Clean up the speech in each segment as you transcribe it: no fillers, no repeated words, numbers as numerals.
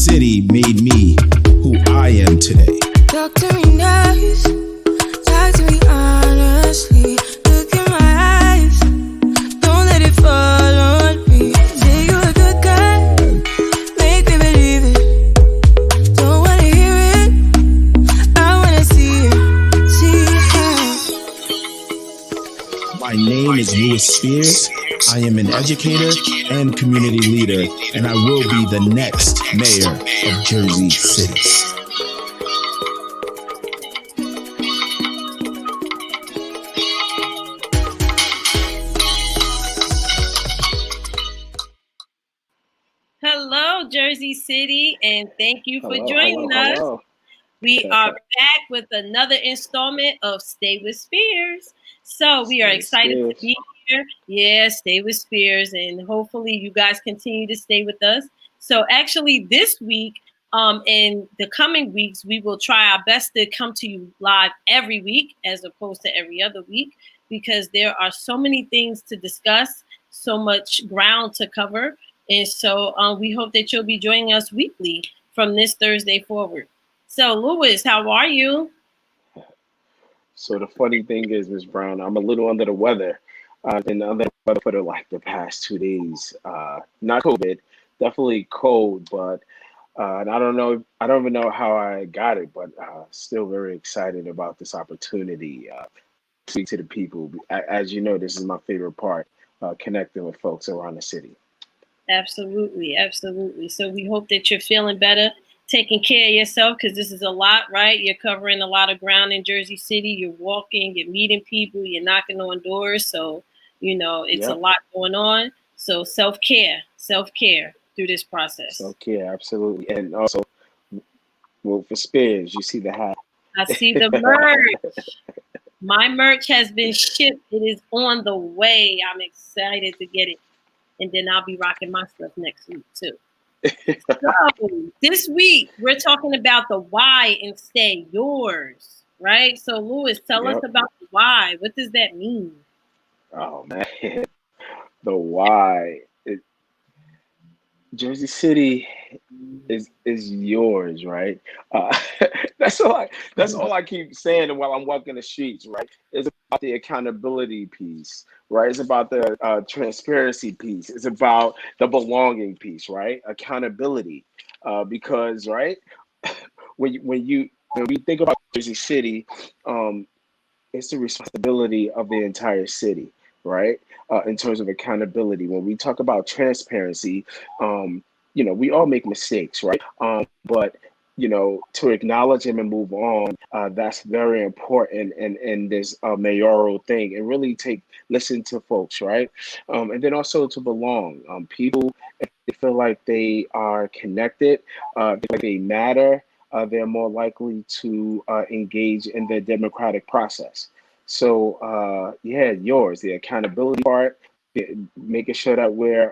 City made me who I am today. Talk to me nice, talk to me honestly. Look in my eyes, don't let it fall on me. Say you a good guy, make me believe it. Don't wanna hear it, I wanna see it. My name is Louis Spears. I am an educator and community leader, and I will be the next mayor of Jersey City. Hello, Jersey City, and thank you for joining us. We are back with another installment of Stay with Spears. So we are excited to be here. Yeah, Stay with Spears, and hopefully you guys continue to stay with us. So actually this week, in the coming weeks, we will try our best to come to you live every week as opposed to every other week, because there are so many things to discuss, so much ground to cover. And so we hope that you'll be joining us weekly from this Thursday forward. So, Louis, how are you? So the funny thing is, Ms. Brown, I'm a little under the weather. I've been under the weather for the past 2 days. Not COVID, definitely cold, but and I don't even know how I got it, but still very excited about this opportunity to speak to the people. As you know, this is my favorite part, connecting with folks around the city. Absolutely, absolutely. So we hope that you're feeling better, taking care of yourself, because this is a lot, right? You're covering a lot of ground in Jersey City. You're walking, you're meeting people, you're knocking on doors. So, it's a lot going on. So self-care through this process. Self-care, absolutely. And also, well, for Spears, you see the hat. I see the merch. My merch has been shipped. It is on the way. I'm excited to get it. And then I'll be rocking my stuff next week too. So this week we're talking about the why in Stay Yours, right? So Louis, tell us about the why. What does that mean? Oh man, the why. Jersey City is yours, right? That's all I keep saying while I'm walking the streets, right? It's about the accountability piece, right? It's about the transparency piece. It's about the belonging piece, right? Accountability, because right when we think about Jersey City, it's the responsibility of the entire city, right? In terms of accountability. When we talk about transparency, we all make mistakes, right? But to acknowledge them and move on, that's very important in this mayoral thing, and really listen to folks, right? And then also to belong. People, if they feel like they are connected, feel like they matter, they're more likely to engage in the democratic process. So, yours, the accountability part, making sure that we're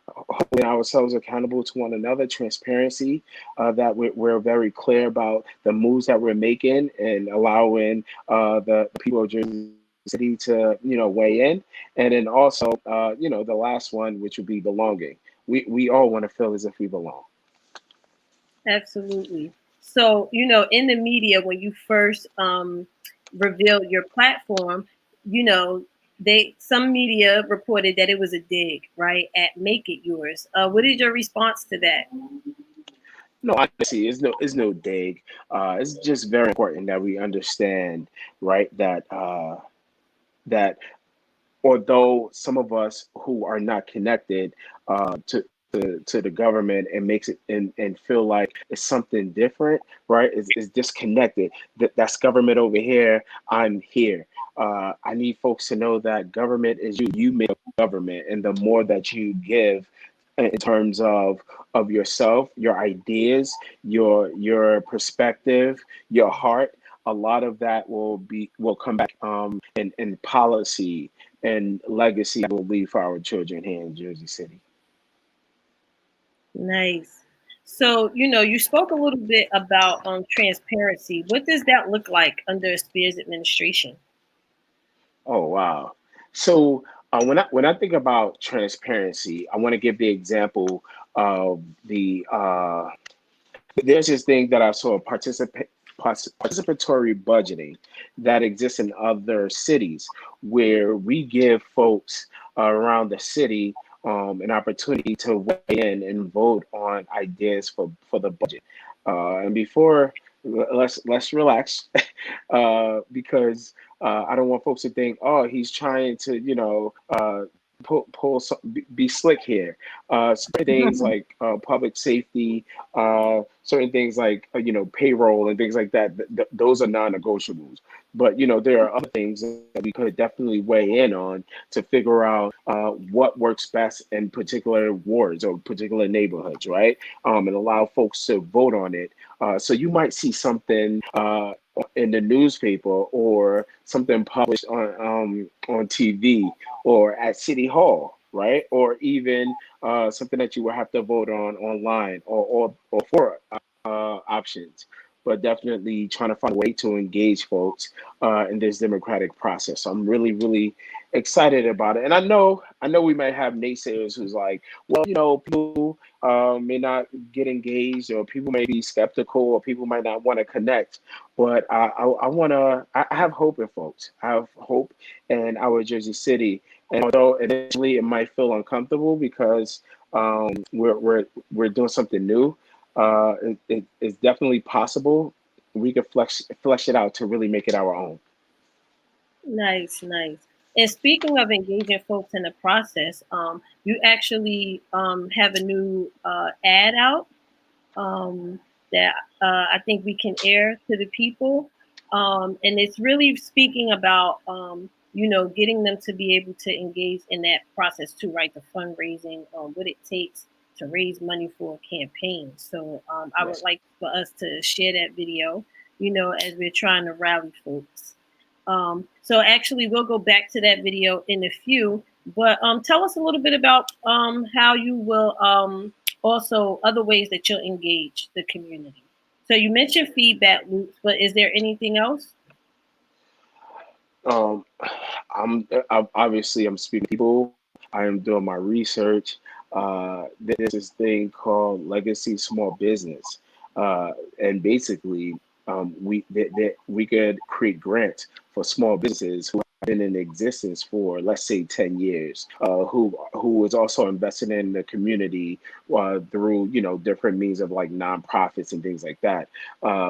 holding ourselves accountable to one another, transparency, that we're very clear about the moves that we're making and allowing the people of Jersey City to, weigh in. And then also, the last one, which would be belonging. We all want to feel as if we belong. Absolutely. So, in the media, when you first revealed your platform, some media reported that it was a dig, right, at Make It Yours. What is your response to that? No, honestly, it's no dig. It's just very important that we understand, right, that although some of us who are not connected to the government and makes it and feel like it's something different, right? Is disconnected. That's government over here. I'm here. I need folks to know that government is you. You make government, and the more that you give in terms of yourself, your ideas, your perspective, your heart, a lot of that will come back in policy and legacy will leave for our children here in Jersey City. Nice. So, you spoke a little bit about transparency. What does that look like under Spears administration? Oh wow! So when I think about transparency, I want to give the example of the there's this thing that I saw, participatory budgeting, that exists in other cities, where we give folks around the city an opportunity to weigh in and vote on ideas for the budget. And before, let's relax, because I don't want folks to think, oh, he's trying to, pull some, be slick here. Certain things like public safety, certain things like payroll and things like that. Those are non-negotiables. But there are other things that we could definitely weigh in on to figure out what works best in particular wards or particular neighborhoods, right? And allow folks to vote on it. So you might see something in the newspaper, or something published on TV or at City Hall, right? Or even something that you will have to vote on online, or for options. But definitely trying to find a way to engage folks in this democratic process. So I'm really, really excited about it. And I know we might have naysayers who's like, well, people may not get engaged, or people may be skeptical, or people might not want to connect. But I have hope in folks. I have hope in our Jersey City. And although initially it might feel uncomfortable because we're doing something new, it's definitely possible. We can flesh it out to really make it our own. Nice, nice. And speaking of engaging folks in the process, you actually have a new ad out that I think we can air to the people. And it's really speaking about, getting them to be able to engage in that process too, right? The fundraising, what it takes to raise money for a campaign. So I would Yes. like for us to share that video, as we're trying to rally folks. So actually, we'll go back to that video in a few, but tell us a little bit about how you will also other ways that you'll engage the community. So you mentioned feedback loops, but is there anything else? Um, I'm speaking to people. I am doing my research. There's this thing called Legacy Small Business, and basically, we could create grants for small businesses who have been in existence for, let's say, 10 years, who is also invested in the community through different means of like nonprofits and things like that.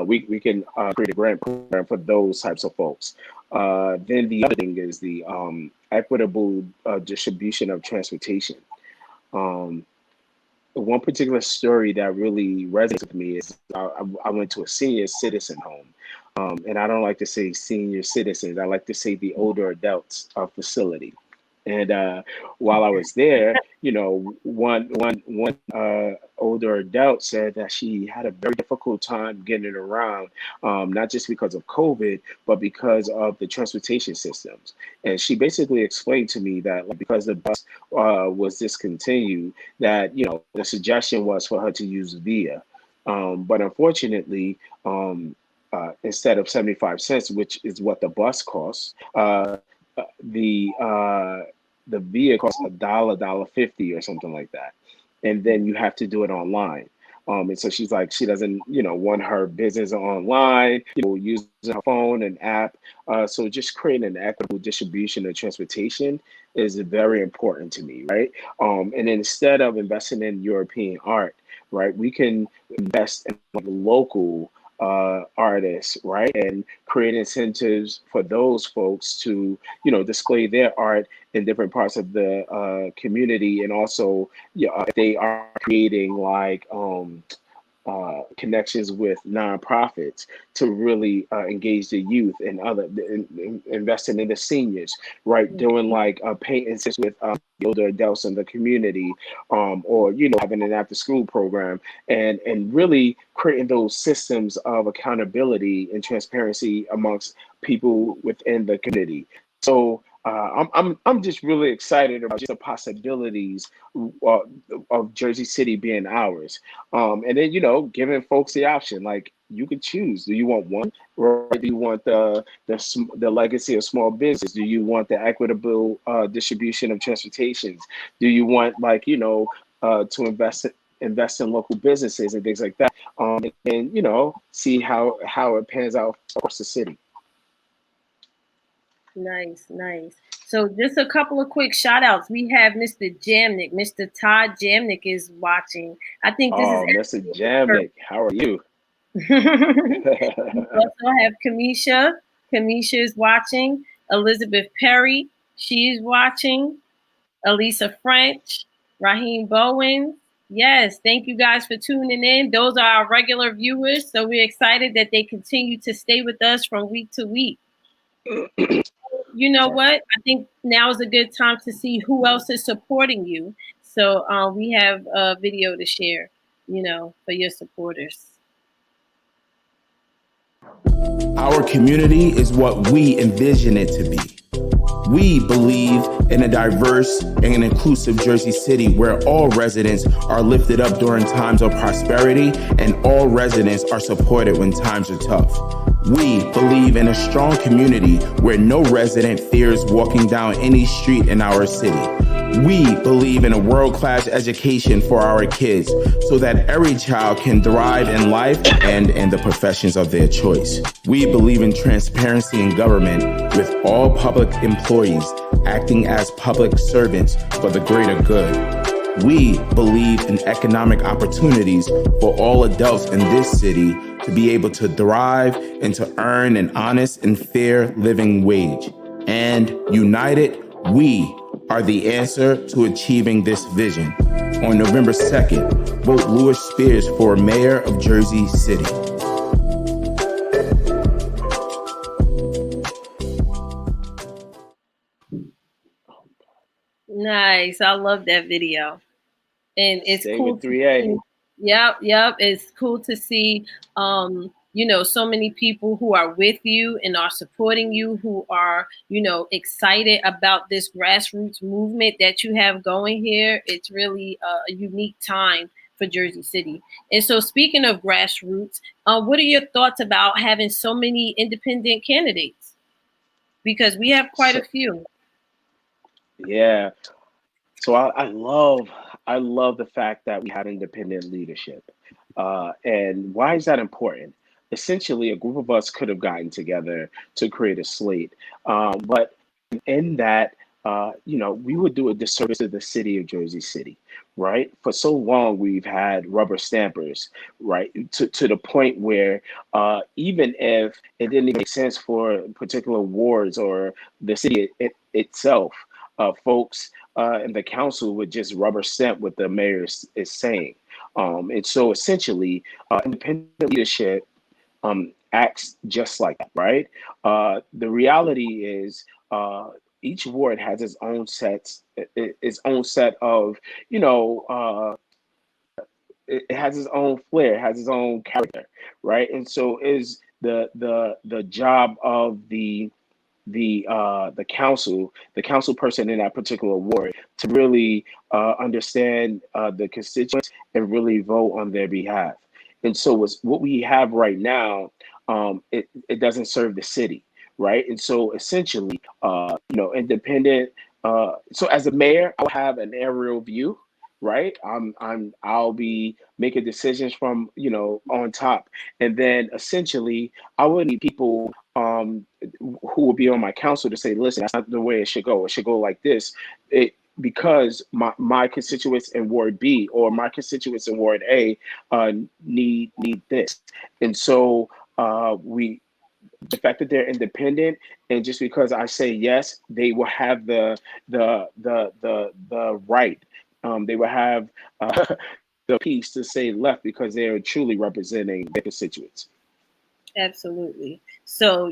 We can create a grant program for those types of folks. Then the other thing is the equitable distribution of transportation. Um, One particular story that really resonates with me is I went to a senior citizen home. And I don't like to say senior citizens, I like to say the older adults facility. And while I was there, one older adult said that she had a very difficult time getting around, not just because of COVID, but because of the transportation systems. And she basically explained to me that, like, because the bus was discontinued, that the suggestion was for her to use Via. But unfortunately, instead of 75 cents, which is what the bus costs, the Via costs dollar 50 or something like that, and then you have to do it online. And so she's like, she doesn't, want her business online, using her phone and app. So just creating an equitable distribution of transportation is very important to me, right? And instead of investing in European art, right, we can invest in like local artists, right, and create incentives for those folks to, display their art in different parts of the community, and also, if they are creating like connections with nonprofits, to really engage the youth and investing in the seniors, right? Doing like paint and with the older adults in the community, or having an after school program, and really creating those systems of accountability and transparency amongst people within the community. So I'm just really excited about just the possibilities uh, of Jersey City being ours. And then, giving folks the option, like, you could choose. Do you want one, or do you want the legacy of small business? Do you want the equitable distribution of transportations? Do you want, like, to invest invest in local businesses and things like that, and see how it pans out across the city. Nice, nice. So just a couple of quick shout outs. We have Mr. Jamnick. Mr. Todd Jamnick is watching. I think this is Mr. Jamnick, how are you? We also have Kamisha. Kamisha is watching. Elizabeth Perry, she's watching. Elisa French, Raheem Bowen. Yes, thank you guys for tuning in. Those are our regular viewers. So we're excited that they continue to stay with us from week to week. You know what? I think now is a good time to see who else is supporting you. So we have a video to share, for your supporters. Our community is what we envision it to be. We believe in a diverse and an inclusive Jersey City where all residents are lifted up during times of prosperity and all residents are supported when times are tough. We believe in a strong community where no resident fears walking down any street in our city. We believe in a world-class education for our kids so that every child can thrive in life and in the professions of their choice. We believe in transparency in government with all public employees acting as public servants for the greater good. We believe in economic opportunities for all adults in this city to be able to thrive and to earn an honest and fair living wage. And united, we are the answer to achieving this vision. On November 2nd, vote Louis Spears for mayor of Jersey City. Nice. I love that video. And it's Stay cool. With 3A. Yep. It's cool to see, so many people who are with you and are supporting you, who are, excited about this grassroots movement that you have going here. It's really a unique time for Jersey City. And so speaking of grassroots, what are your thoughts about having so many independent candidates? Because we have quite a few. Yeah. So I love the fact that we have independent leadership. And why is that important? Essentially, a group of us could have gotten together to create a slate. But in that, we would do a disservice to the city of Jersey City, right? For so long, we've had rubber stampers, right? To the point where even if it didn't make sense for particular wards or the city itself, folks in the council would just rubber stamp what the mayor is saying. And so essentially, independent leadership acts just like that, right? The reality is each ward has its own set of, it has its own flair, it has its own character, right? And so is the job of the council person in that particular ward to really understand the constituents and really vote on their behalf. And so what we have right now, it doesn't serve the city, right? And so essentially, independent. So as a mayor, I'll have an aerial view, right? I'll be making decisions from on top, and then essentially I would need people who will be on my council to say, listen, that's not the way it should go. It should go like this. Because my constituents in Ward B or my constituents in Ward A need this. And so the fact that they're independent, and just because I say yes, they will have the right. They will have the piece to say left because they are truly representing their constituents. Absolutely. So,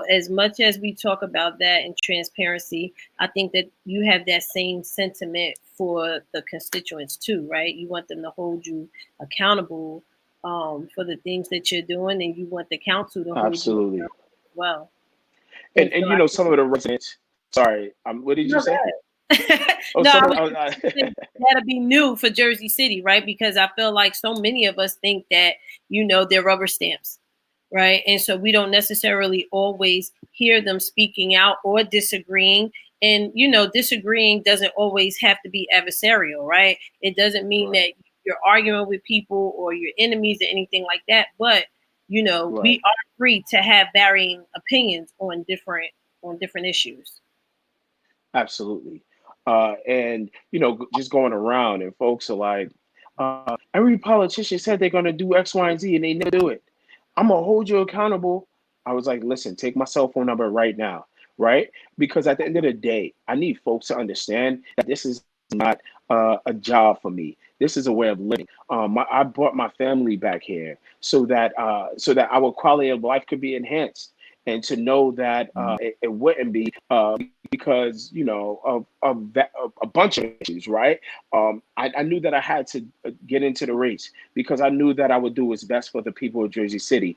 as much as we talk about that and transparency, I think that you have that same sentiment for the constituents too, right? You want them to hold you accountable for the things that you're doing, and you want the council to hold you accountable as well. And some of the residents. Sorry, what did you say? That'll be new for Jersey City, right? Because I feel like so many of us think that they're rubber stamps, right? And so we don't necessarily always hear them speaking out or disagreeing. And disagreeing doesn't always have to be adversarial, right? It doesn't mean that you're arguing with people or your enemies or anything like that. But you know, we are free to have varying opinions on different issues. Absolutely. And, you know, just going around and folks are like, every politician said they're going to do X, Y, and Z and they never do it. I'm going to hold you accountable. I was like, listen, take my cell phone number right now, right? Because at the end of the day, I need folks to understand that this is not a job for me. This is a way of living. I brought my family back here so that our quality of life could be enhanced, and to know that it wouldn't be because, you know, of that, of a bunch of issues, right? I knew that I had to get into the race because I knew that I would do what's best for the people of Jersey City.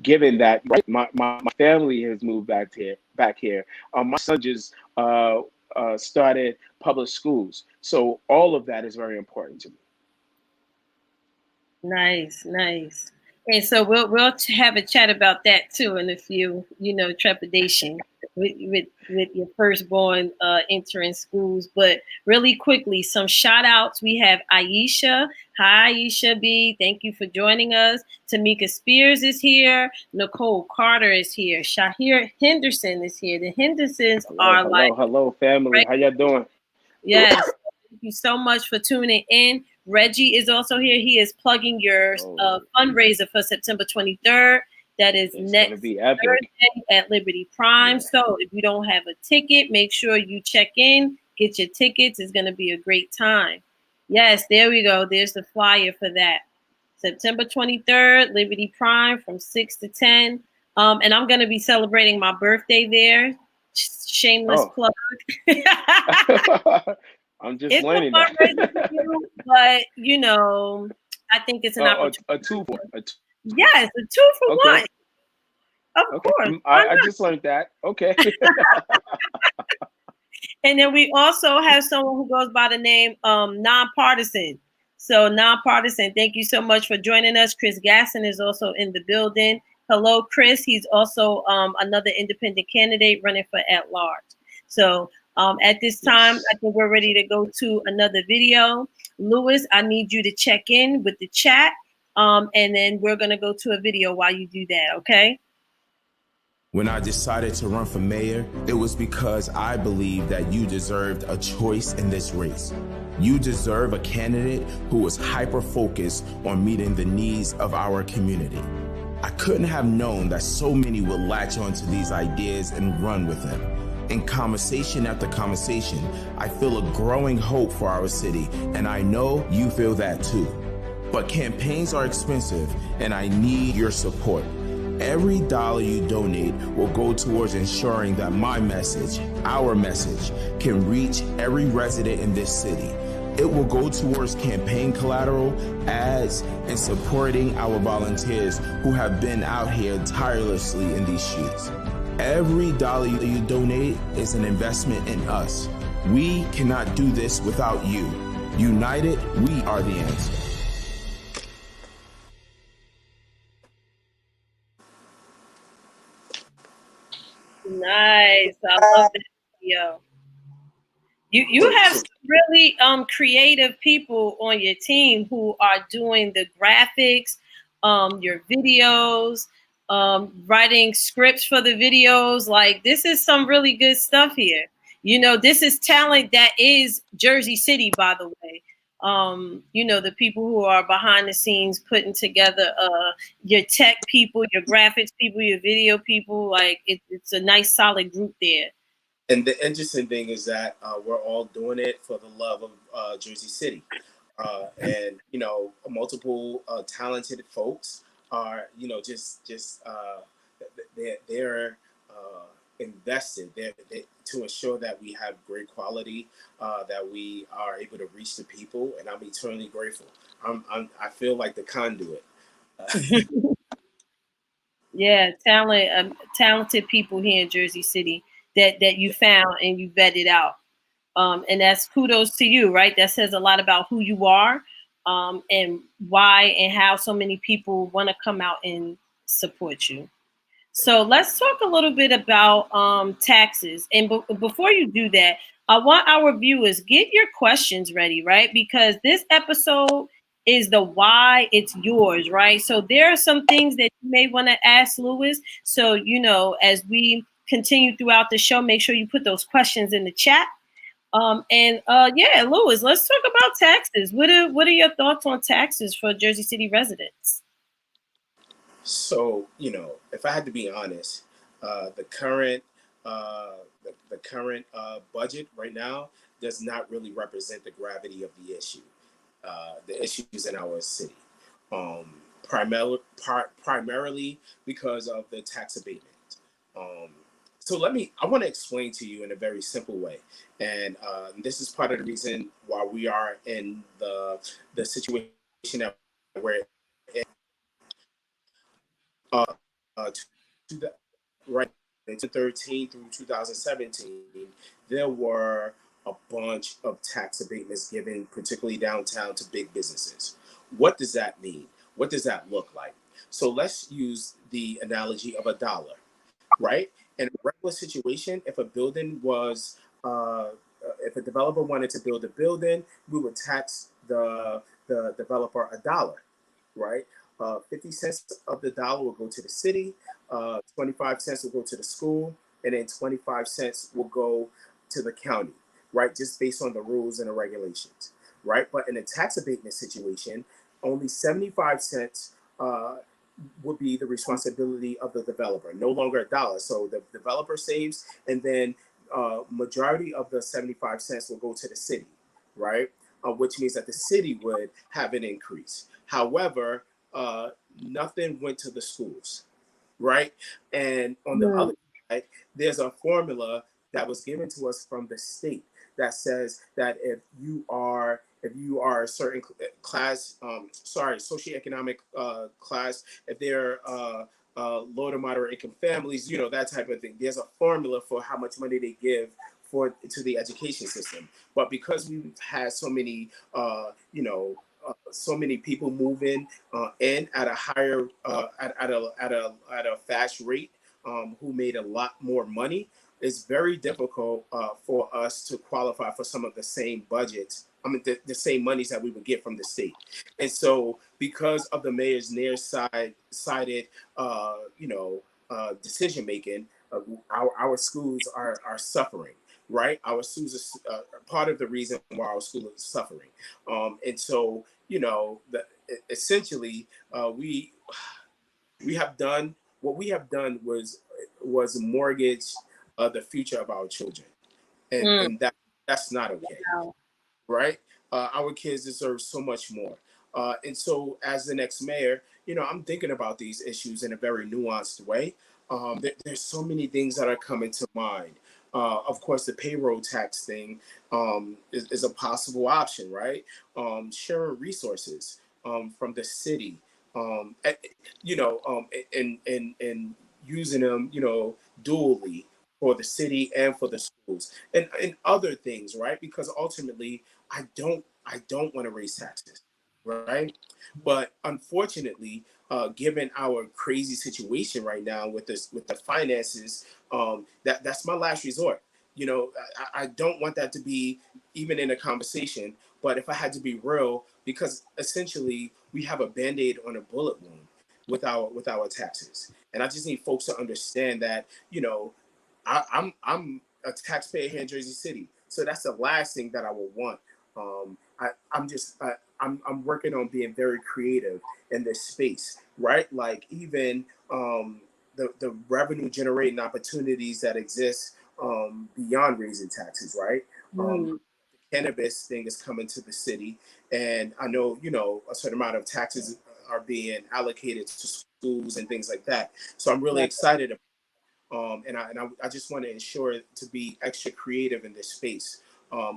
Given that, right, my family has moved back here. My son just started public schools, so all of that is very important to me. Nice, nice. And so we'll have a chat about that too in a few, you know, trepidation with your firstborn entering schools. But really quickly, some shout outs. We have Aisha. Hi, Aisha B. Thank you for joining us. Tamika Spears is here. Nicole Carter is here. Shahir Henderson is here. The Hendersons Hello, family. How y'all doing? Yes. Thank you so much for tuning in. Reggie is also here. He is plugging your fundraiser for September 23rd. That is next Thursday at Liberty Prime. Yeah. So if you don't have a ticket, make sure you check in, get your tickets. It's going to be a great time. Yes, there we go. There's the flyer for that. September 23rd, Liberty Prime from 6 to 10. And I'm going to be celebrating my birthday there. Shameless plug. I'm just learning that. But you know, I think it's an opportunity. A two for yes, a 2 for one. Of course. I just learned that. Okay. And then we also have someone who goes by the name Nonpartisan. So Nonpartisan, thank you so much for joining us. Chris Gasson is also in the building. Hello, Chris. He's also another independent candidate running for at large. So at this time, I think we're ready to go to another video. Lewis, I need you to check in with the chat. And then we're going to go to a video while you do that, okay? When I decided to run for mayor, it was because I believed that you deserved a choice in this race. You deserve a candidate who was hyper-focused on meeting the needs of our community. I couldn't have known that so many would latch onto these ideas and run with them. In conversation after conversation, I feel a growing hope for our city, and I know you feel that too. But campaigns are expensive, and I need your support. Every dollar you donate will go towards ensuring that my message, our message, can reach every resident in this city. It will go towards campaign collateral, ads, and supporting our volunteers who have been out here tirelessly in these streets. Every dollar you donate is an investment in us. We cannot do this without you. United, we are the answer. Nice. I love that video. You have some really creative people on your team who are doing the graphics, your videos, writing scripts for the videos. Like, this is some really good stuff here. You know, this is talent that is Jersey City, by the way. You know, the people who are behind the scenes putting together your tech people, your graphics people, your video people. Like, it's a nice solid group there. And the interesting thing is that we're all doing it for the love of Jersey City. And, you know, multiple talented folks are, you know, they're invested to ensure that we have great quality, that we are able to reach the people, and I'm eternally grateful. I feel like the conduit. Yeah, talented people here in Jersey City that you found and you vetted out. And that's kudos to you, right? That says a lot about who you are, and why and how so many people want to come out and support you. So let's talk a little bit about taxes. And before you do that, I want our viewers, get your questions ready, right? Because this episode is the why it's yours, right? So there are some things that you may want to ask Lewis. So, as we continue throughout the show, make sure you put those questions in the chat. Yeah, Lewis, let's talk about taxes. What are your thoughts on taxes for Jersey City residents? So, if I had to be honest, the current the current budget right now does not really represent the gravity of the issues in our city. Primarily because of the tax abatement. Um, so I want to explain to you in a very simple way, and this is part of the reason why we are in the situation that we're in. Uh, to the, right, 2013 through 2017, there were a bunch of tax abatements given, particularly downtown, to big businesses. What does that mean? What does that look like? So let's use the analogy of a dollar, right? In a regular situation, if a building was, if a developer wanted to build a building, we would tax the developer $1, right? 50 cents of the dollar will go to the city, 25 cents will go to the school, and then 25 cents will go to the county, right? Just based on the rules and the regulations, right? But in a tax abatement situation, only 75 cents would be the responsibility of the developer, no longer $1. So the developer saves, and then majority of the 75 cents will go to the city, right? Which means that the city would have an increase. However, nothing went to the schools, right? And on the other side, there's a formula that was given to us from the state that says that if you are a certain class, socioeconomic class, if they're low to moderate income families, that type of thing. There's a formula for how much money they give to the education system. But because we've had so many, so many people moving in at a higher, at a fast rate, who made a lot more money, it's very difficult for us to qualify for some of the same budgets. I mean, the same monies that we would get from the state. And so, because of the mayor's near-sided, decision making, our schools are suffering. Right, our schools are part of the reason why our school is suffering, and so essentially, we have done what we have done was mortgage the future of our children, and that's not okay, Wow. right? Our kids deserve so much more. And so, as the next mayor, I'm thinking about these issues in a very nuanced way. There's so many things that are coming to mind. Of course, the payroll tax thing is a possible option, right? Sharing resources from the city, and using them, dually for the city and for the schools and other things, right? Because ultimately, I don't want to raise taxes, right? But unfortunately, given our crazy situation right now with the finances, that's my last resort. I don't want that to be even in a conversation. But if I had to be real, because essentially we have a band-aid on a bullet wound with our taxes, and I just need folks to understand that I'm a taxpayer here in Jersey City, so that's the last thing that I would want. I'm working on being very creative in this space, right? Like even the revenue generating opportunities that exist beyond raising taxes, right? Mm. Cannabis thing is coming to the city, and I know a certain amount of taxes are being allocated to schools and things like that. So I'm really Right. excited about. And I just want to ensure to be extra creative in this space.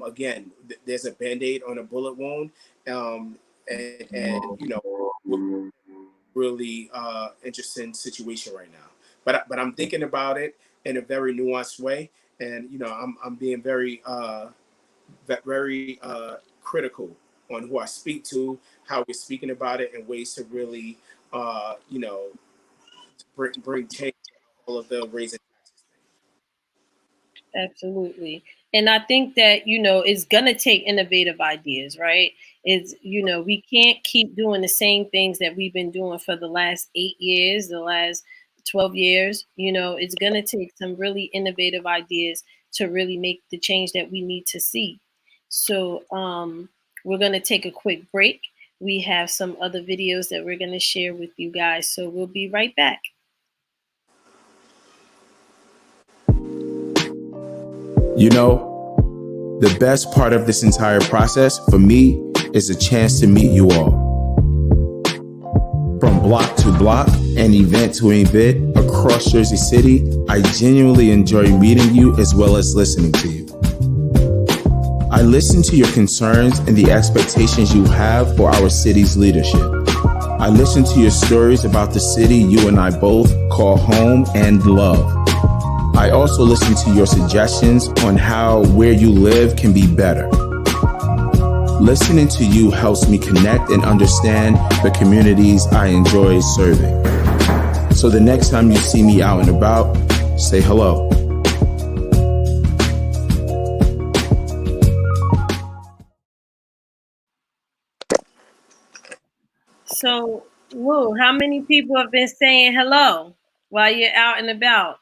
Again, there's a band-aid on a bullet wound, and we're really interesting situation right now. But I'm thinking about it in a very nuanced way, and I'm being very critical on who I speak to, how we're speaking about it, and ways to really uh, you know bring change to all of the raising taxes thing. Absolutely. And I think that, it's going to take innovative ideas, right? We can't keep doing the same things that we've been doing for the last 8 years, the last 12 years. It's going to take some really innovative ideas to really make the change that we need to see. So we're going to take a quick break. We have some other videos that we're going to share with you guys. So we'll be right back. The best part of this entire process for me is a chance to meet you all. From block to block and event to event across Jersey City, I genuinely enjoy meeting you as well as listening to you. I listen to your concerns and the expectations you have for our city's leadership. I listen to your stories about the city you and I both call home and love. I also listen to your suggestions on how where you live can be better. Listening to you helps me connect and understand the communities I enjoy serving. So the next time you see me out and about, say hello. So, Lou, how many people have been saying hello while you're out and about?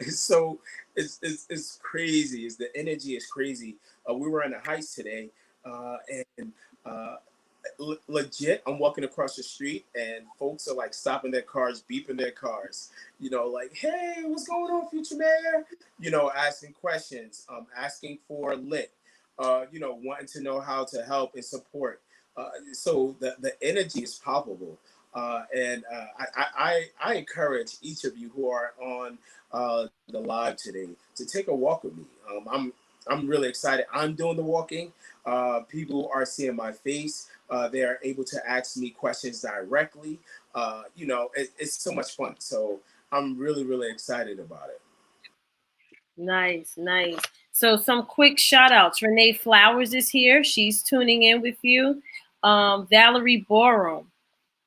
So it's crazy. The energy is crazy. We were in the Heights today, and legit, I'm walking across the street, and folks are like stopping their cars, beeping their cars. Like, hey, what's going on, future mayor? Asking questions, asking for lit. Wanting to know how to help and support. So the energy is palpable. And I encourage each of you who are on the live today to take a walk with me. I'm really excited. I'm doing the walking. People are seeing my face. They are able to ask me questions directly. It's so much fun. So I'm really, really excited about it. Nice, nice. So some quick shout outs. Renee Flowers is here. She's tuning in with you. Valerie Borum.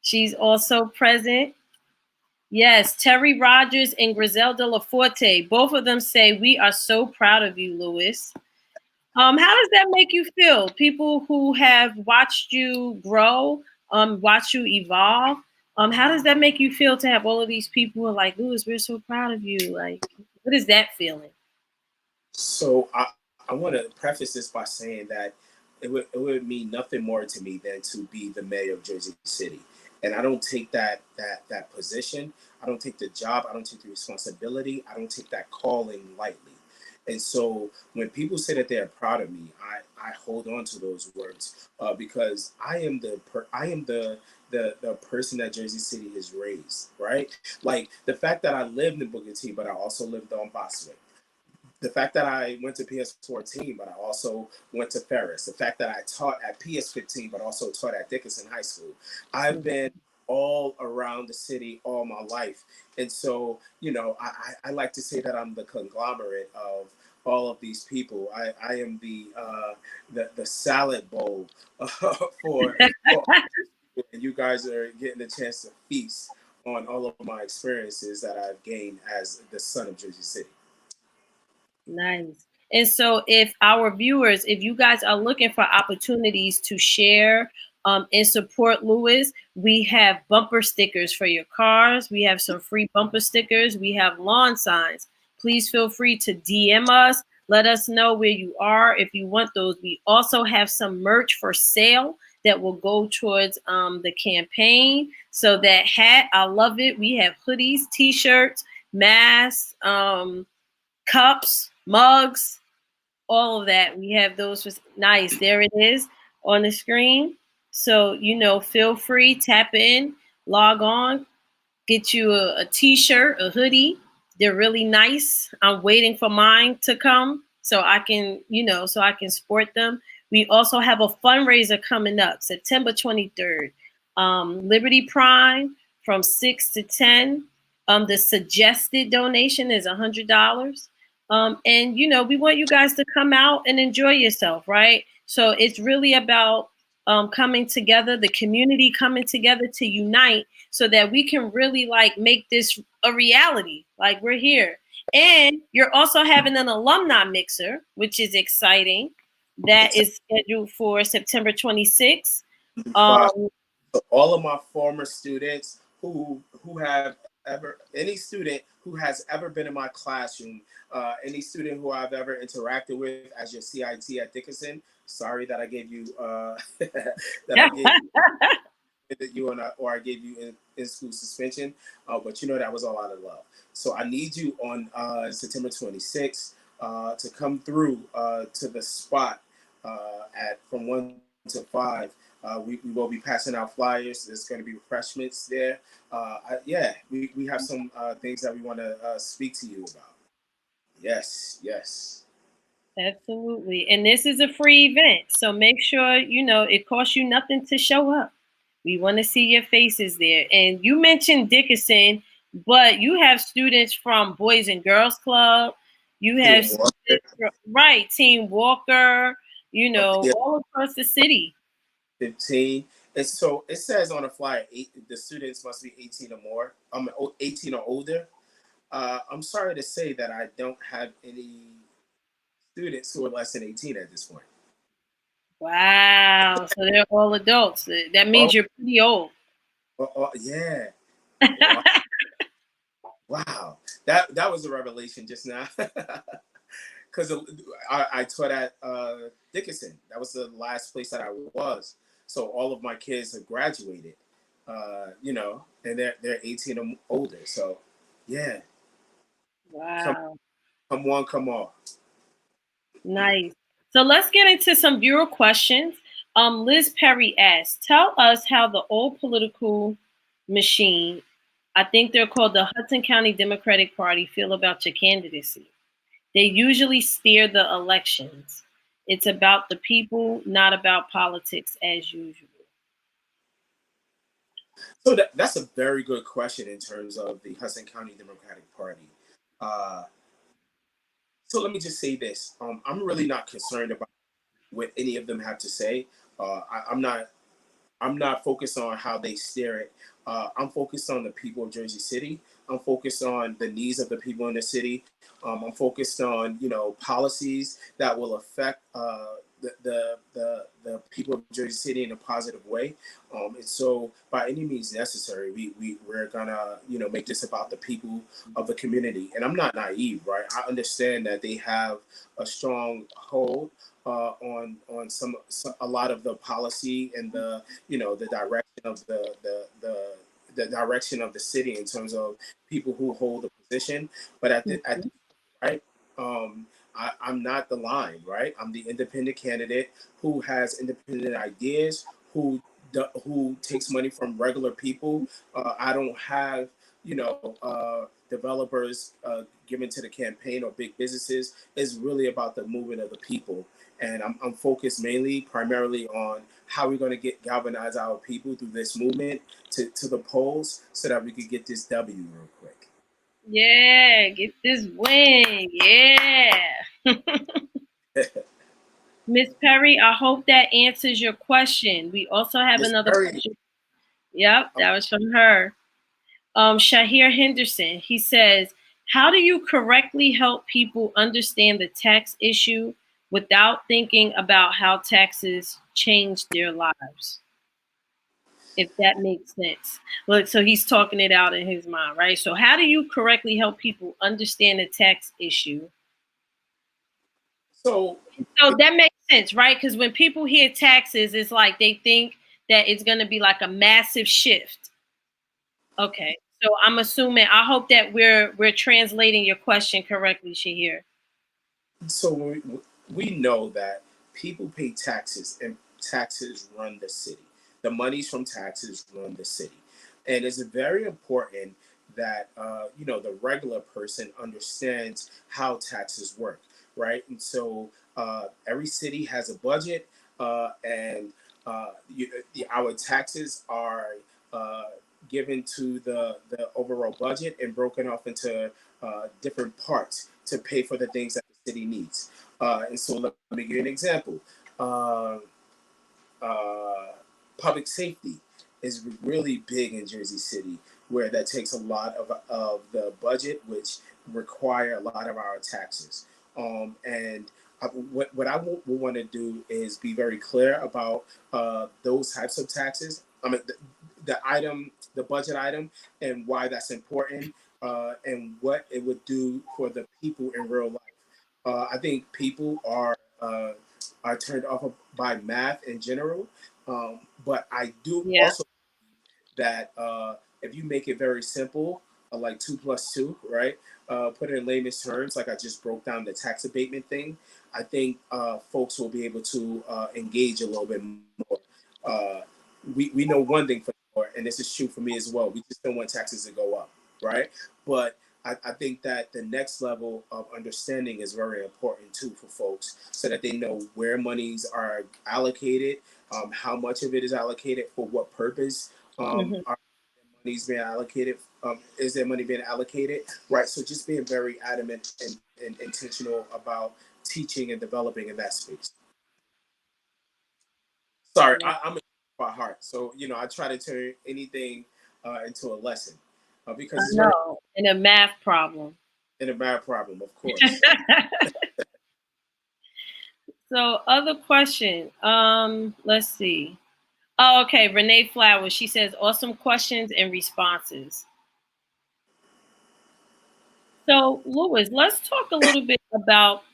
She's also present. Yes, Terry Rogers and Griselda Laforte. Both of them say, we are so proud of you, Louis. How does that make you feel? People who have watched you grow, watch you evolve. How does that make you feel to have all of these people who are like, Louis, we're so proud of you? Like, what is that feeling? So I want to preface this by saying that it would mean nothing more to me than to be the mayor of Jersey City. And I don't take that position. I don't take the job. I don't take the responsibility. I don't take that calling lightly. And so when people say that they are proud of me, I hold on to those words because I am the person that Jersey City has raised, right? Like the fact that I lived in Booker T, but I also lived on Boswick. The fact that I went to PS14, but I also went to Ferris. The fact that I taught at PS15, but also taught at Dickinson High School. I've been all around the city all my life. And so, I like to say that I'm the conglomerate of all of these people. I am the salad bowl for and you guys are getting a chance to feast on all of my experiences that I've gained as the son of Jersey City. Nice. And so if our viewers, if you guys are looking for opportunities to share and support Louis, we have bumper stickers for your cars. We have some free bumper stickers. We have lawn signs. Please feel free to DM us. Let us know where you are if you want those. We also have some merch for sale that will go towards the campaign. So that hat, I love it. We have hoodies, t-shirts, masks, cups, mugs, all of that. We have those. Nice. There it is on the screen. So, feel free, tap in, log on, get you a t-shirt, a hoodie. They're really nice. I'm waiting for mine to come so I can, sport them. We also have a fundraiser coming up September 23rd. Liberty Prime from 6 to 10. The suggested donation is $100. And we want you guys to come out and enjoy yourself, right? So it's really about coming together, the community coming together to unite so that we can really make this a reality. Like we're here. And you're also having an alumni mixer, which is exciting. That is scheduled for September 26th. So all of my former students who have ever, any student who has ever been in my classroom, any student who I've ever interacted with as your CIT at Dickinson. Sorry that I gave you that I gave you or I gave you in school suspension, but you know that was all out of love. So I need you on September 26th to come through to the spot at from 1 to 5. We will be passing out flyers. There's going to be refreshments there. We have some things that we want to speak to you about. Yes, yes. Absolutely. And this is a free event. So make sure, it costs you nothing to show up. We want to see your faces there. And you mentioned Dickinson, but you have students from Boys and Girls Club. You have students right, Team Walker, all across the city. 15. And so it says on the flyer, the students must be 18 or more. 18 or older. I'm sorry to say that I don't have any students who are less than 18 at this point. Wow. So they're all adults. That means you're pretty old. Yeah. Wow. Wow. That was a revelation just now. Because I taught at Dickinson. That was the last place that I was. So all of my kids have graduated, and they're 18 or older. So, yeah. Wow. Come on, come on. Nice. So let's get into some viewer questions. Liz Perry asks, tell us how the old political machine, I think they're called the Hudson County Democratic Party, feel about your candidacy. They usually steer the elections. It's about the people, not about politics as usual. So that's a very good question in terms of the Hudson County Democratic Party. So let me just say this. I'm really not concerned about what any of them have to say. I'm not focused on how they steer it. I'm focused on the people of Jersey City. I'm focused on the needs of the people in the city. I'm focused on policies that will affect the people of Jersey City in a positive way. And so, by any means necessary, we're gonna make this about the people of the community. And I'm not naive, right? I understand that they have a strong hold on a lot of the policy and the direction of the direction of the city in terms of people who hold the position. But at the right, I'm not the line, right? I'm the independent candidate who has independent ideas, who takes money from regular people. I don't have developers given to the campaign or big businesses. It's really about the movement of the people. And I'm focused primarily on how we're going to galvanize our people through this movement to the polls so that we could get this W real quick. Yeah, get this win. Yeah. Miss Perry, I hope that answers your question. We also have another question. Yep, that was from her. Shahir Henderson, he says, how do you correctly help people understand the tax issue without thinking about how taxes change their lives? If that makes sense. Look, so he's talking it out in his mind, right? So how do you correctly help people understand the tax issue? So that makes sense, right? Because when people hear taxes, it's like they think that it's going to be like a massive shift. Okay. So I'm assuming, I hope that we're translating your question correctly, Shahir. So we know that people pay taxes and taxes run the city. The monies from taxes run the city. And it's very important that, the regular person understands how taxes work, right? And so every city has a budget and our taxes are given to the overall budget and broken off into different parts to pay for the things that the city needs. And so let me give you an example. Public safety is really big in Jersey City. where that takes a lot of the budget, which require a lot of our taxes. And what I would want to do is be very clear about those types of taxes. I mean, the budget item, and why that's important, and what it would do for the people in real life. I think people are turned off by math in general, but I do Yeah. also that if you make it very simple, like 2 plus 2, right? Put it in layman's terms, like I just broke down the tax abatement thing. I think folks will be able to engage a little bit more. Uh, we know one thing for sure, and this is true for me as well. We just don't want taxes to go up, right? But I think that the next level of understanding is very important too for folks, so that they know where monies are allocated, how much of it is allocated for what purpose, Mhm. are money's being allocated, is there money being allocated, right? So just being very adamant and intentional about teaching and developing in that space. Sorry, Yeah. I'm a by heart, so I try to turn anything into a lesson, I because it's very know. And a math problem. in a bad problem, of course. So other question. Let's see. Oh, okay. Renee Flowers. She says awesome questions and responses. So Louis, let's talk a little bit about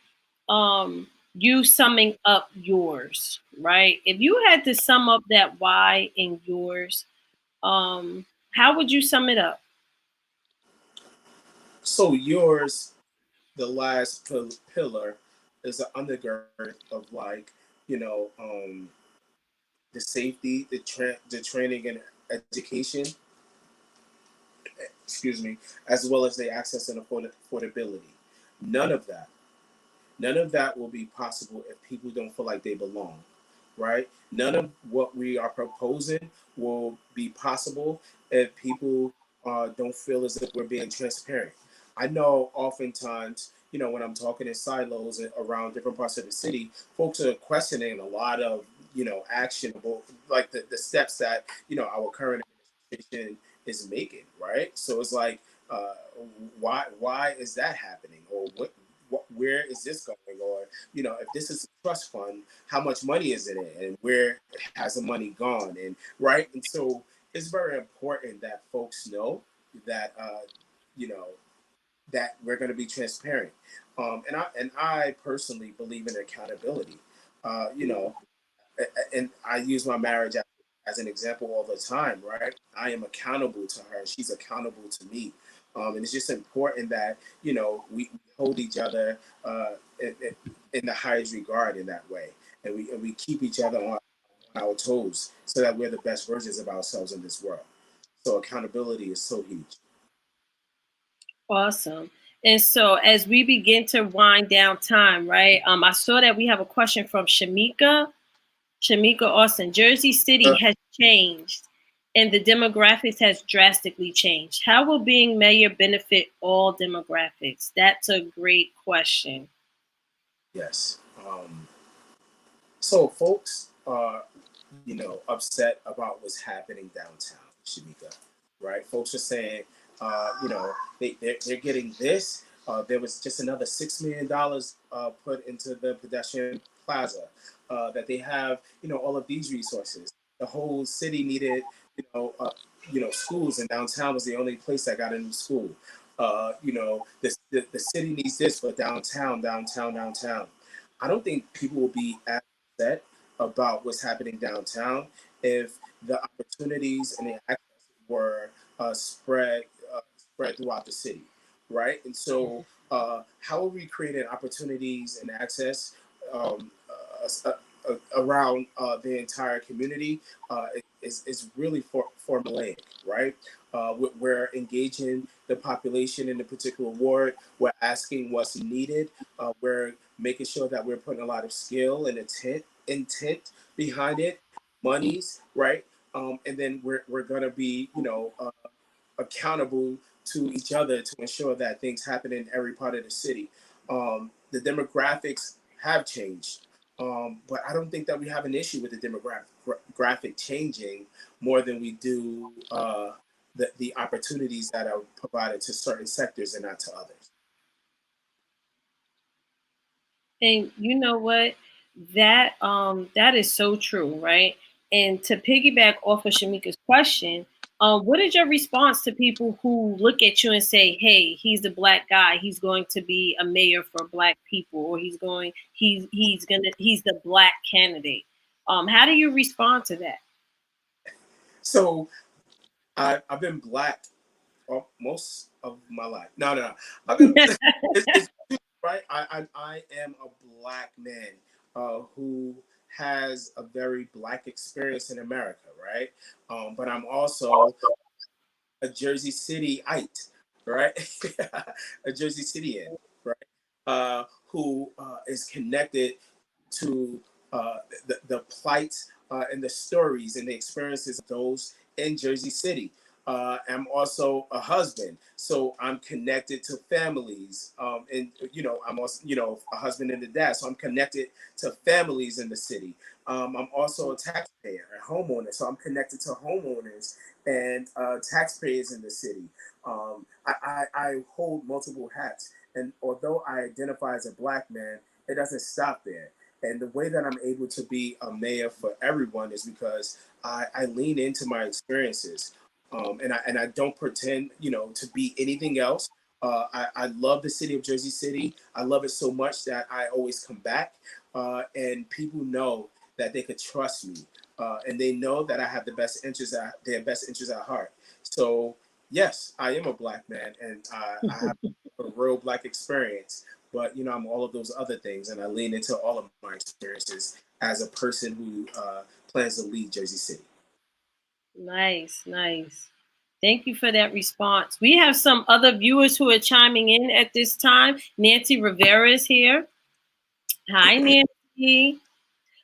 you summing up yours, right? If you had to sum up that why in yours, how would you sum it up? So yours, the last pillar, is the undergird of, like, you know um, the safety, the training and education, excuse me, as well as the access and affordability. None of that, none of that will be possible if people don't feel like they belong, right? None of what we are proposing will be possible if people don't feel as if we're being transparent. I know oftentimes, when I'm talking in silos around different parts of the city, folks are questioning a lot of, actionable, like the steps that, our current administration is making, right? So it's like, uh, why is that happening? Or where is this going? Or, if this is a trust fund, how much money is in it, and where has the money gone? And right. And so it's very important that folks know that, you know, that we're going to be transparent. And I personally believe in accountability. You know, and I use my marriage as an example all the time, right? I am accountable to her. She's accountable to me. And it's just important that, we hold each other in the highest regard in that way. And we keep each other on our toes, so that we're the best versions of ourselves in this world. So accountability is so huge. Awesome. And so as we begin to wind down time, right? I saw that we have a question from Shamika. Shamika Austin. Jersey City has changed and the demographics has drastically changed. How will being mayor benefit all demographics? That's a great question. Yes. So folks are, upset about what's happening downtown, Shamika, right? Folks are saying, they're getting this. There was just another $6 million put into the pedestrian plaza. That they have, all of these resources. The whole city needed, schools, and downtown was the only place that got a new school. The city needs this, but downtown. I don't think people will be as upset about what's happening downtown if the opportunities and the access were spread throughout the city, right? And so, how are we creating opportunities and access, um, around the entire community? Is really formulaic, right? We're engaging the population in a particular ward. We're asking what's needed. We're making sure that we're putting a lot of skill and intent behind it, monies, right? And then we're gonna be, accountable to each other to ensure that things happen in every part of the city. The demographics have changed, but I don't think that we have an issue with the demographic changing more than we do the opportunities that are provided to certain sectors and not to others. And you know what? That is so true, right? And to piggyback off of Shamika's question, what is your response to people who look at you and say, "Hey, he's a black guy. He's going to be a mayor for black people, or he's the black candidate." How do you respond to that? So I've been black most of my life. No. I've been it's right. I am a black man who has a very black experience in America, right? But I'm also a Jersey Cityite, right? A Jersey Cityan, right? Who is connected to the plight and the stories and the experiences of those in Jersey City. I'm also a husband, so I'm connected to families, and I'm also a husband and a dad, so I'm connected to families in the city. I'm also a taxpayer, a homeowner, so I'm connected to homeowners and taxpayers in the city. I hold multiple hats, and although I identify as a black man, it doesn't stop there. And the way that I'm able to be a mayor for everyone is because I lean into my experiences, and I don't pretend, to be anything else. I love the city of Jersey City. I love it so much that I always come back, and people know that they could trust me, and they know that I have their best interests at heart. So yes, I am a black man, and I have a real black experience. But I'm all of those other things, and I lean into all of my experiences as a person who plans to lead Jersey City. Nice, nice. Thank you for that response. We have some other viewers who are chiming in at this time. Nancy Rivera is here. Hi, Nancy.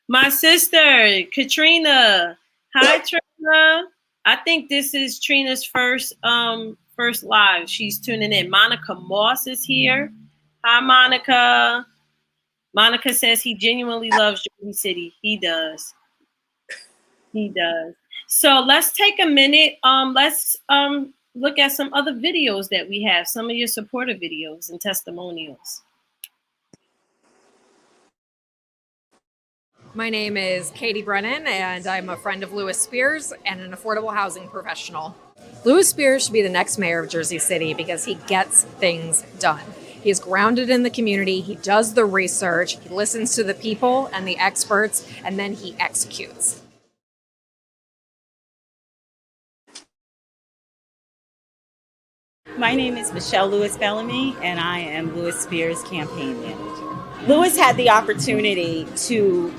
My sister, Katrina. Hi, Trina. I think this is Trina's first live. She's tuning in. Monica Moss is here. Hi, Monica. Monica says he genuinely loves Jersey City. He does. He does. So let's take a minute. Let's look at some other videos that we have, some of your supportive videos and testimonials. My name is Katie Brennan, and I'm a friend of Lewis Spears and an affordable housing professional. Lewis Spears should be the next mayor of Jersey City because he gets things done. He is grounded in the community, he does the research, he listens to the people and the experts, and then he executes. My name is Michelle Lewis Bellamy, and I am Lewis Spears' campaign manager. Lewis had the opportunity to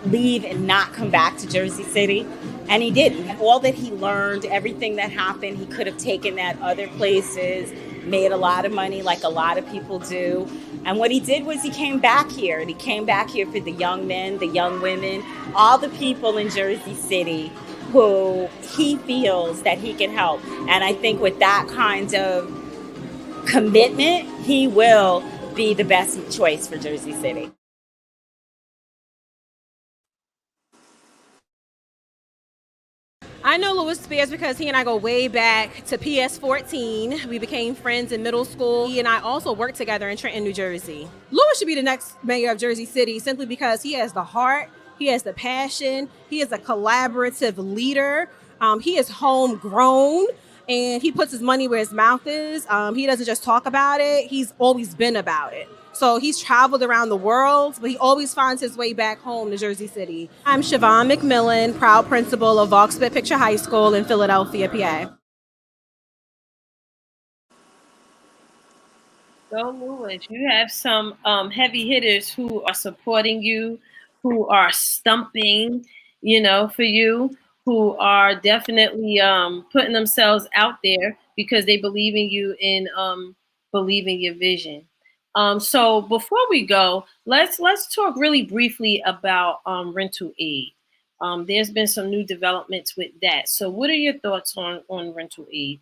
leave and not come back to Jersey City, and he didn't. All that he learned, everything that happened, he could have taken that other places, made a lot of money like a lot of people do. And what he did was he came back here, and he came back here for the young men, the young women, all the people in Jersey City who he feels that he can help. And I think with that kind of commitment, he will be the best choice for Jersey City. I know Lewis Spears because he and I go way back to PS14. We became friends in middle school. He and I also worked together in Trenton, New Jersey. Lewis should be the next mayor of Jersey City simply because he has the heart, he has the passion, he is a collaborative leader, he is homegrown, and he puts his money where his mouth is. He doesn't just talk about it, he's always been about it. So he's traveled around the world, but he always finds his way back home to Jersey City. I'm Siobhan McMillan, proud principal of Vauxbit Picture High School in Philadelphia, PA. Go Lewis. You have some heavy hitters who are supporting you, who are stumping, for you, who are definitely putting themselves out there because they believe in you and believe in your vision. So before we go, let's talk really briefly about rental aid. There's been some new developments with that. So what are your thoughts on rental aid?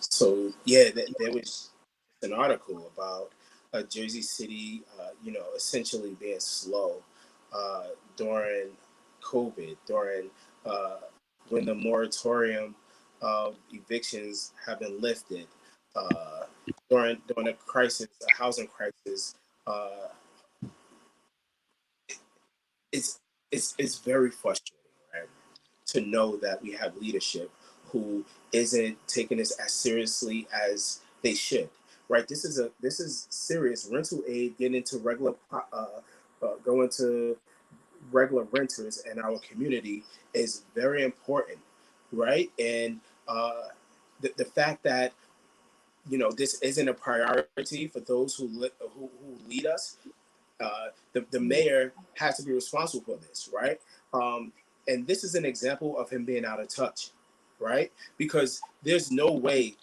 So yeah, there was an article about Jersey City, essentially being slow during COVID, during when the moratorium of evictions have been lifted during a crisis, a housing crisis. Uh, it's very frustrating, right, to know that we have leadership who isn't taking this as seriously as they should. Right, this is serious. Rental aid, getting into going to regular renters in our community is very important, right? And the fact that this isn't a priority for those who lead us, the mayor has to be responsible for this, right? And this is an example of him being out of touch, right? Because there's no way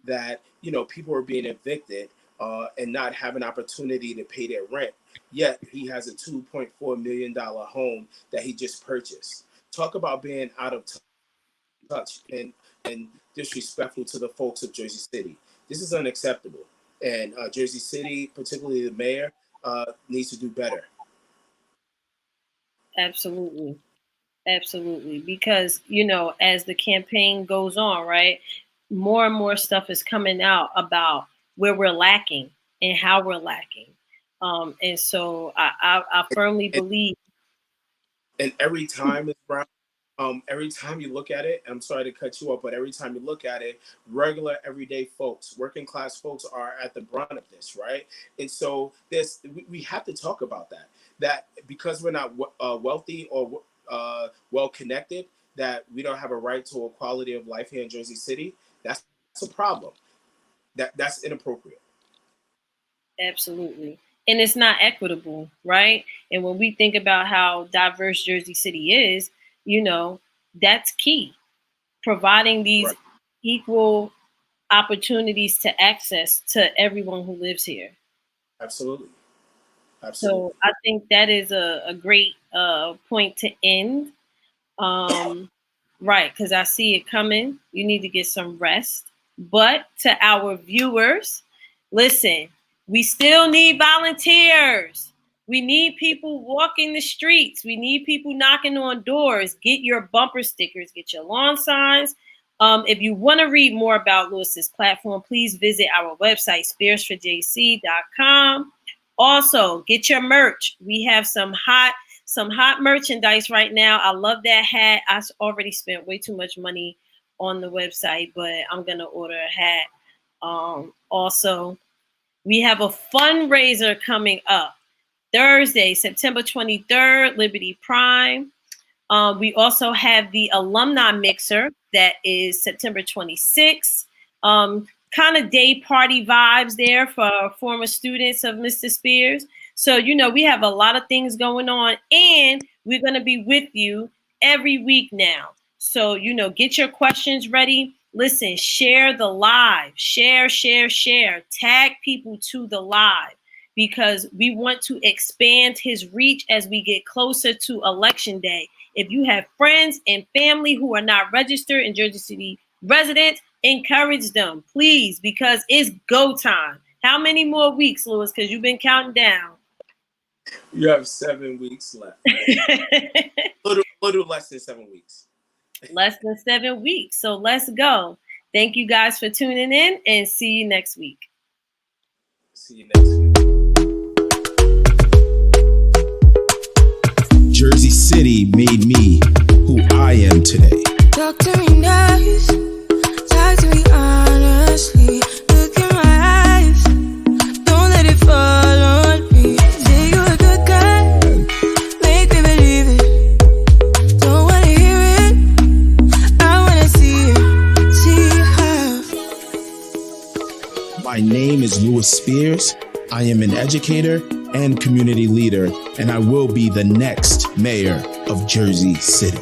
that people are being evicted and not have an opportunity to pay their rent. Yet he has a $2.4 million home that he just purchased. Talk about being out of touch and disrespectful to the folks of Jersey City. This is unacceptable. And Jersey City, particularly the mayor, needs to do better. Absolutely. Absolutely. Because, as the campaign goes on, right, more and more stuff is coming out about where we're lacking and how we're lacking. And so I firmly believe. And every time it's around, every time you look at it, I'm sorry to cut you off, but every time you look at it, regular, everyday folks, working class folks are at the brunt of this, right? And so we have to talk about that because we're not wealthy or well connected, that we don't have a right to a quality of life here in Jersey City. That's a problem. That's inappropriate. Absolutely. And it's not equitable, right? And when we think about how diverse Jersey City is, that's key. Providing these Right. equal opportunities to access to everyone who lives here. Absolutely. So I think that is a great point to end. Right, because I see it coming. You need to get some rest. But to our viewers, listen, we still need volunteers. We need people walking the streets. We need people knocking on doors. Get your bumper stickers, get your lawn signs. If you want to read more about Lewis's platform, please visit our website, spearsforjc.com. Also, get your merch. We have some hot merchandise right now. I love that hat. I already spent way too much money on the website, but I'm going to order a hat. Also, we have a fundraiser coming up Thursday, September 23rd, Liberty Prime. We also have the alumni mixer that is September 26th. Kind of day party vibes there for former students of Mr. Spears. So, we have a lot of things going on, and we're going to be with you every week now. So, get your questions ready. Listen, share the live, share, tag people to the live, because we want to expand his reach as we get closer to Election Day. If you have friends and family who are not registered in Jersey City residents, encourage them, please, because it's go time. How many more weeks, Lewis? Because you've been counting down. You have 7 weeks left. little less than 7 weeks. Less than 7 weeks. So let's go. Thank you guys for tuning in, and see you next week. See you next week. Jersey City made me who I am today. Talk to me nice, talk to me honestly. Look in my eyes, don't let it fall on me. Say you're a good guy, make me believe it. Don't wanna hear it, I wanna see it. See how. My name is Lewis Spears. I am an educator and community leader, and I will be the next mayor of Jersey City.